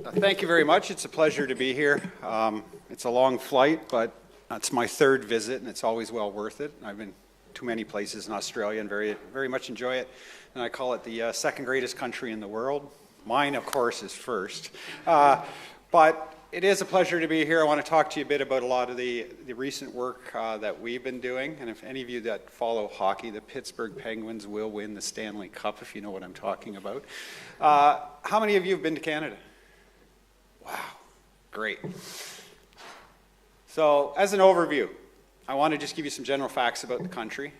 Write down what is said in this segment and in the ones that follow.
Thank you very much. It's a pleasure to be here. It's a long flight, but it's my third visit, and it's always well worth it. I've been to many places in Australia and very much enjoy it. And I call it the second greatest country in the world. Mine, of course, is first. But it is a pleasure to be here. I want to talk to you a bit about a lot of the recent work that we've been doing. And if any of you that follow hockey, the Pittsburgh Penguins will win the Stanley Cup, if you know what I'm talking about. How many of you have been to Canada? Wow, great. So as an overview, I want to just give you some general facts about the country.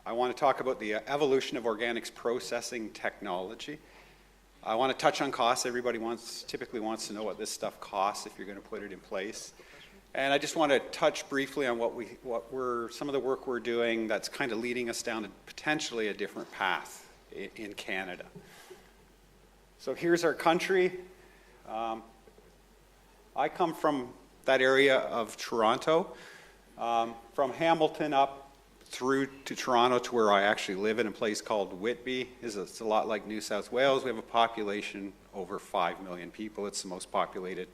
I want to talk about the evolution of organics processing technology. I want to touch on costs. Everybody typically wants to know what this stuff costs if you're going to put it in place. And I just want to touch briefly on some of the work we're doing that's kind of leading us down potentially a different path in Canada. So here's our country. I come from that area of Toronto, from Hamilton up through to Toronto to where I actually live in a place called Whitby. It's a lot like New South Wales. We have a population over 5 million people. It's the most populated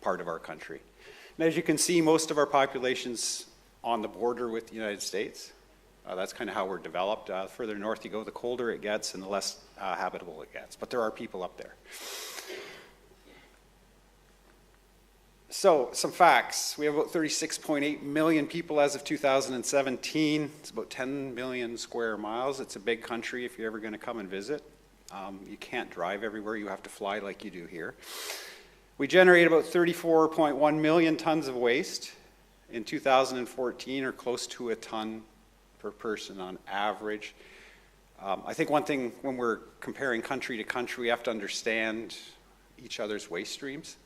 part of our country. And as you can see, most of our population's on the border with the United States. That's kind of how we're developed. The further north you go, the colder it gets and the less habitable it gets. But there are people up there. So, some facts. We have about 36.8 million people as of 2017. It's about 10 million square miles. It's a big country if you're ever going to come and visit. You can't drive everywhere. You have to fly like you do here. We generate about 34.1 million tons of waste in 2014, or close to a ton per person on average. I think one thing when we're comparing country to country, we have to understand each other's waste streams.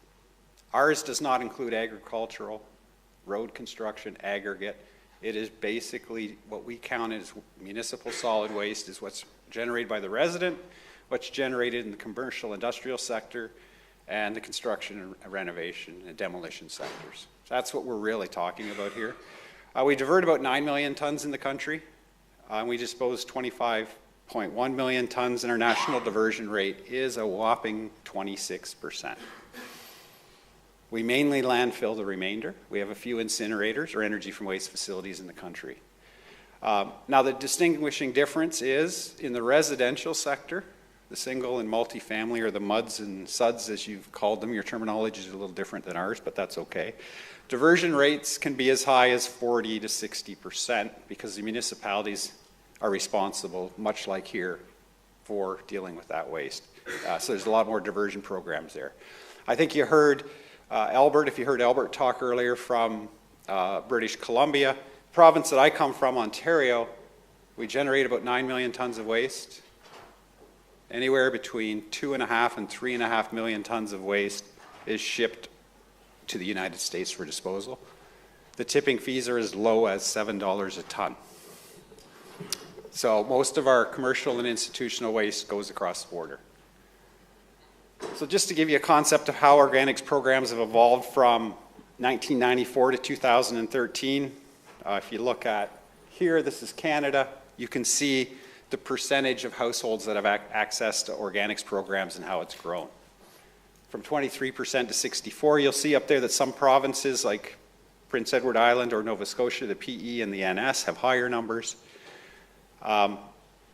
Ours does not include agricultural, road construction, aggregate. It is basically what we count as municipal solid waste is what's generated by the resident, what's generated in the commercial industrial sector, and the construction and renovation and demolition sectors. So that's what we're really talking about here. We divert about 9 million tons in the country. We dispose 25.1 million tons, and our national diversion rate is a whopping 26%. We mainly landfill the remainder. We have a few incinerators or energy from waste facilities in the country. Now the distinguishing difference is in the residential sector, the single and multifamily, or the MUDs and SUDs as you've called them. Your terminology is a little different than ours, but that's okay. Diversion rates can be as high as 40 to 60% because the municipalities are responsible, much like here, for dealing with that waste. So there's a lot more diversion programs there. I think you heard Albert, if you heard Albert talk earlier from British Columbia, province that I come from, Ontario, we generate about 9 million tons of waste. Anywhere between 2.5 and 3.5 million tons of waste is shipped to the United States for disposal. The tipping fees are as low as $7 a ton. So most of our commercial and institutional waste goes across the border. So just to give you a concept of how organics programs have evolved from 1994 to 2013, if you look at here, this is Canada, you can see the percentage of households that have access to organics programs and how it's grown. From 23% to 64%, you'll see up there that some provinces like Prince Edward Island or Nova Scotia, the PE and the NS have higher numbers.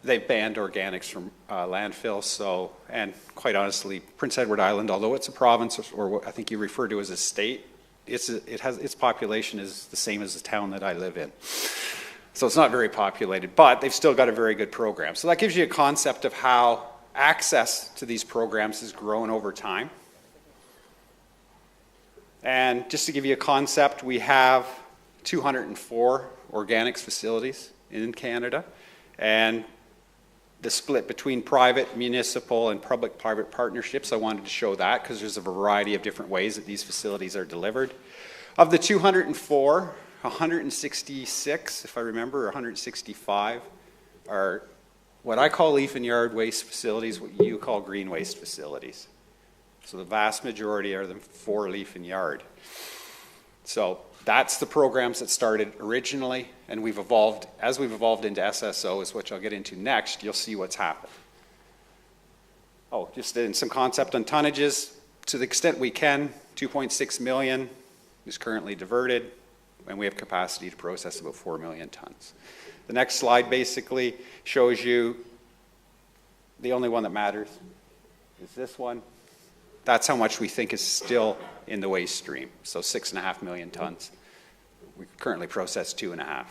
They've banned organics from landfills, so, and quite honestly, Prince Edward Island, although it's a province, or what I think you refer to as a state, its population is the same as the town that I live in. So it's not very populated, but they've still got a very good program. So that gives you a concept of how access to these programs has grown over time. And just to give you a concept, we have 204 organics facilities in Canada, and the split between private, municipal, and public-private partnerships, I wanted to show that because there's a variety of different ways that these facilities are delivered. Of the 204, 166, if I remember, or 165 are what I call leaf and yard waste facilities, what you call green waste facilities. So the vast majority are them for leaf and yard. So that's the programs that started originally, and we've evolved, as we've evolved into SSOs, which I'll get into next, you'll see what's happened. Oh, just in some concept on tonnages, to the extent we can, 2.6 million is currently diverted, and we have capacity to process about 4 million tons. The next slide basically shows you the only one that matters is this one. That's how much we think is still in the waste stream. So 6.5 million tons. We currently process 2.5.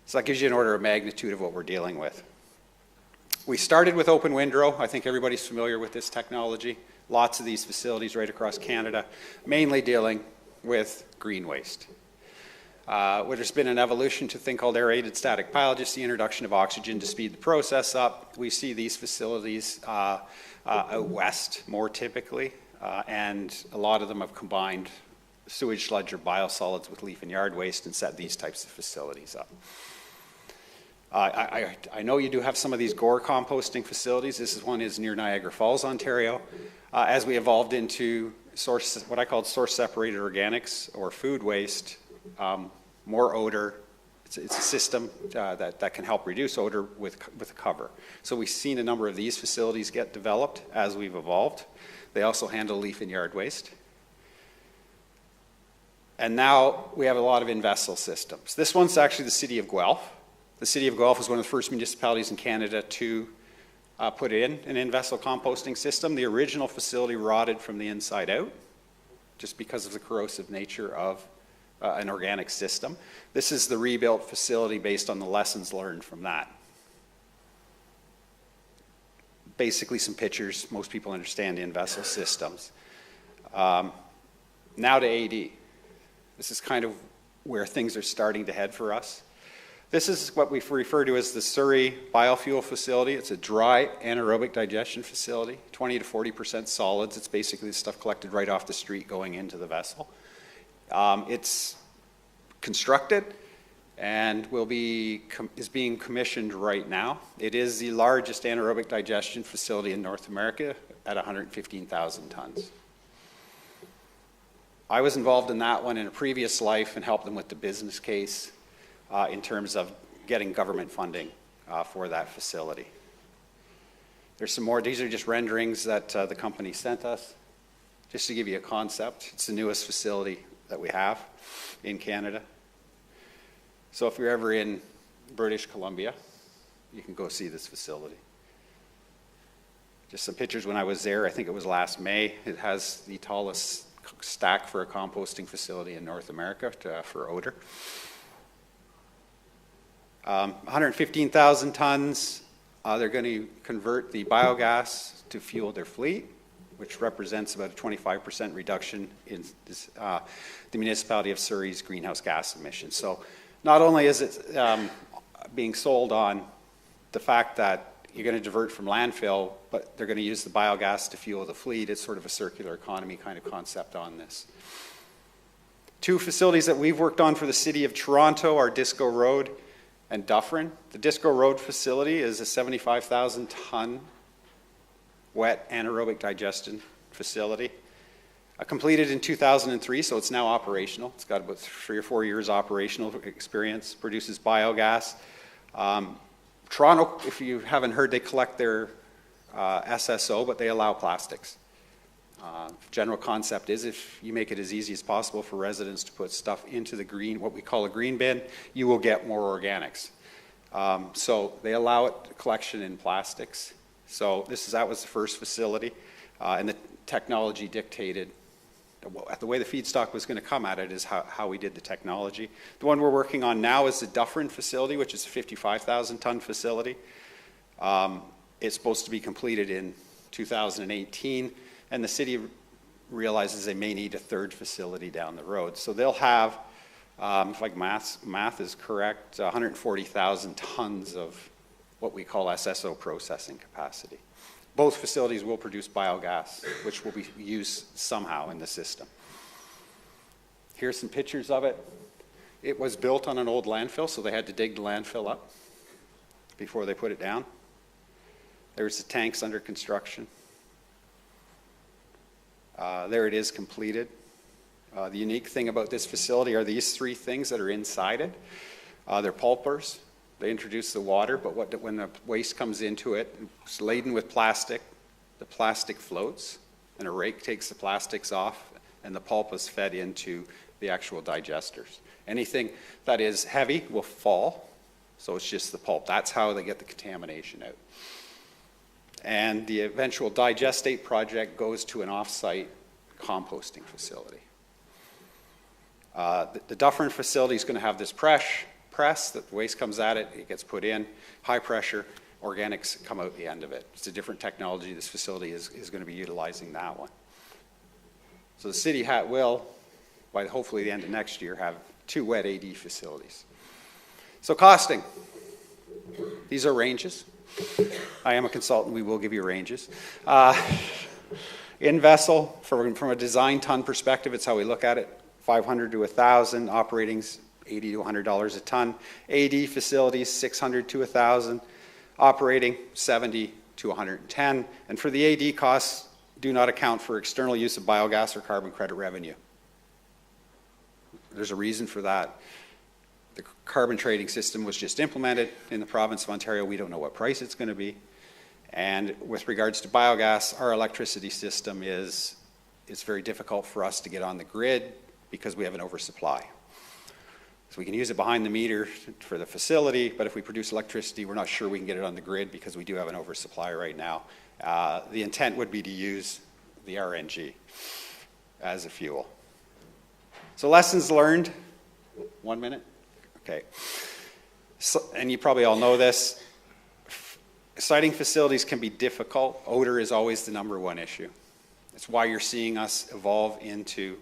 So that gives you an order of magnitude of what we're dealing with. We started with open windrow. I think everybody's familiar with this technology. Lots of these facilities right across Canada, mainly dealing with green waste. Where there's been an evolution to a thing called aerated static pile, just the introduction of oxygen to speed the process up. We see these facilities out west more typically, and a lot of them have combined sewage sludge or biosolids with leaf and yard waste and set these types of facilities up. I know you do have some of these GORE composting facilities. This one is near Niagara Falls, Ontario. As we evolved into what I call source separated organics or food waste, more odor. It's a system that can help reduce odor with a cover. So we've seen a number of these facilities get developed as we've evolved. They also handle leaf and yard waste. And now we have a lot of in-vessel systems. This one's actually the city of Guelph. The city of Guelph was one of the first municipalities in Canada to put in an in-vessel composting system. The original facility rotted from the inside out just because of the corrosive nature of an organic system. This is the rebuilt facility based on the lessons learned from that. Basically some pictures. Most people understand in-vessel systems. Now to AD. This is kind of where things are starting to head for us. This is what we refer to as the Suri Biofuel Facility. It's a dry anaerobic digestion facility, 20 to 40% solids. It's basically the stuff collected right off the street going into the vessel. It's constructed and is being commissioned right now. It is the largest anaerobic digestion facility in North America at 115,000 tons. I was involved in that one in a previous life and helped them with the business case in terms of getting government funding for that facility. There's some more. These are just renderings that the company sent us, just to give you a concept. It's the newest facility that we have in Canada. So if you're ever in British Columbia, you can go see this facility. Just some pictures when I was there. I think it was last May. It has the tallest stack for a composting facility in North America for odor. 115,000 tons. They're going to convert the biogas to fuel their fleet, which represents about a 25% reduction in the municipality of Suri's greenhouse gas emissions. So not only is it being sold on the fact that you're going to divert from landfill, but they're going to use the biogas to fuel the fleet. It's sort of a circular economy kind of concept on this. Two facilities that we've worked on for the city of Toronto are Disco Road and Dufferin. The Disco Road facility is a 75,000 ton wet anaerobic digestion facility. Completed in 2003, so it's now operational. It's got about 3 or 4 years operational experience, produces biogas. Toronto, if you haven't heard, they collect their SSO, but they allow plastics. General concept is if you make it as easy as possible for residents to put stuff into the green, what we call a green bin, you will get more organics. So they allow it collection in plastics. So that was the first facility, and the technology dictated the way the feedstock was going to come at it is how we did the technology. The one we're working on now is the Dufferin Facility, which is a 55,000 ton facility. It's supposed to be completed in 2018, and the city realizes they may need a third facility down the road. So they'll have, if math is correct, 140,000 tons of what we call SSO processing capacity. Both facilities will produce biogas, which will be used somehow in the system. Here's some pictures of it. It was built on an old landfill, so they had to dig the landfill up before they put it down. There's the tanks under construction. There it is completed. The unique thing about this facility are these 3 things that are inside it. They're pulpers. They introduce the water, but when the waste comes into it, it's laden with plastic. The plastic floats. and a rake takes the plastics off, and the pulp is fed into the actual digesters. Anything that is heavy will fall, so it's just the pulp. That's how they get the contamination out. And the eventual digestate project goes to an off-site composting facility. The Dufferin Facility is going to have this press that the waste comes at it, it gets put in, high pressure, organics come out the end of it. It's a different technology. This facility is going to be utilizing that one. So the city will, by hopefully the end of next year, have 2 wet AD facilities. So costing. These are ranges. I am a consultant. We will give you ranges. In vessel, from a design ton perspective, it's how we look at it. 500 to 1,000. Operating's $80 to $100 a ton. AD facilities, 600 to 1,000. Operating, 70 to 110. And for the AD costs, do not account for external use of biogas or carbon credit revenue. There's a reason for that. The carbon trading system was just implemented in the province of Ontario. We don't know what price it's going to be. And with regards to biogas, our electricity system it's very difficult for us to get on the grid because we have an oversupply. So we can use it behind the meter for the facility, but if we produce electricity, we're not sure we can get it on the grid because we do have an oversupply right now. The intent would be to use the RNG as a fuel. So lessons learned. 1 minute? Okay. So, and you probably all know this. Siting facilities can be difficult. Odor is always the #1 issue. It's why you're seeing us evolve into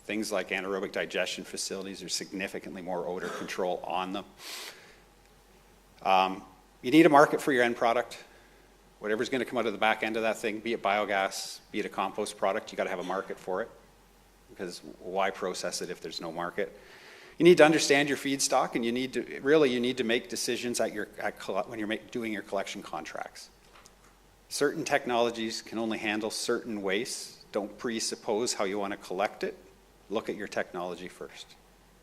things like anaerobic digestion facilities. There's significantly more odor control on them. You need a market for your end product. Whatever's going to come out of the back end of that thing, be it biogas, be it a compost product, you got to have a market for it. Because why process it if there's no market? You need to understand your feedstock, and you need to make decisions when you're doing your collection contracts. Certain technologies can only handle certain wastes. Don't presuppose how you want to collect it. Look at your technology first.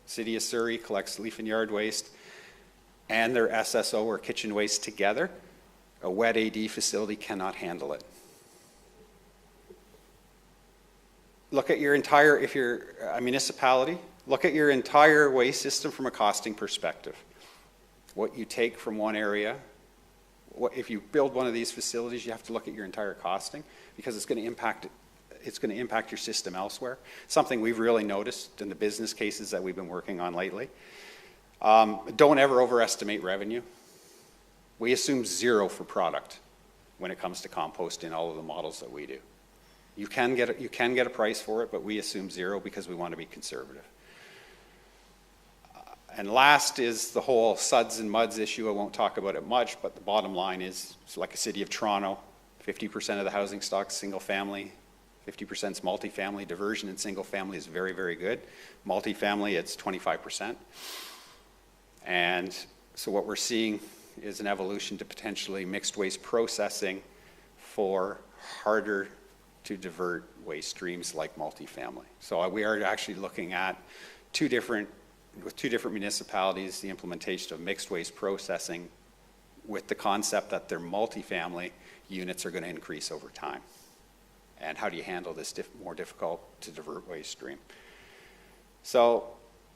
City of Suri collects leaf and yard waste and their SSO or kitchen waste together. A wet AD facility cannot handle it. Look at your entire, if you're a municipality, look at your entire waste system from a costing perspective. What you take from one area, if you build one of these facilities, you have to look at your entire costing because it's going to impact your system elsewhere. Something we've really noticed in the business cases that we've been working on lately. Don't ever overestimate revenue. We assume 0 for product when it comes to compost in all of the models that we do. You can get a price for it, but we assume 0 because we want to be conservative. And last is the whole suds and muds issue. I won't talk about it much, but the bottom line is, it's like a city of Toronto, 50% of the housing stock is single family, 50% is multifamily. Diversion in single family is very, very good. Multifamily, it's 25%. And so what we're seeing is an evolution to potentially mixed waste processing for harder to divert waste streams like multifamily. So we are actually looking at with two different municipalities, the implementation of mixed waste processing with the concept that their multifamily units are going to increase over time. And how do you handle this more difficult to divert waste stream? So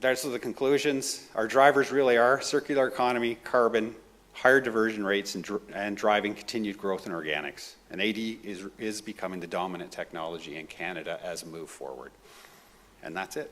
those are the conclusions. Our drivers really are circular economy, carbon, higher diversion rates, and driving continued growth in organics. And AD is becoming the dominant technology in Canada as a move forward. And that's it.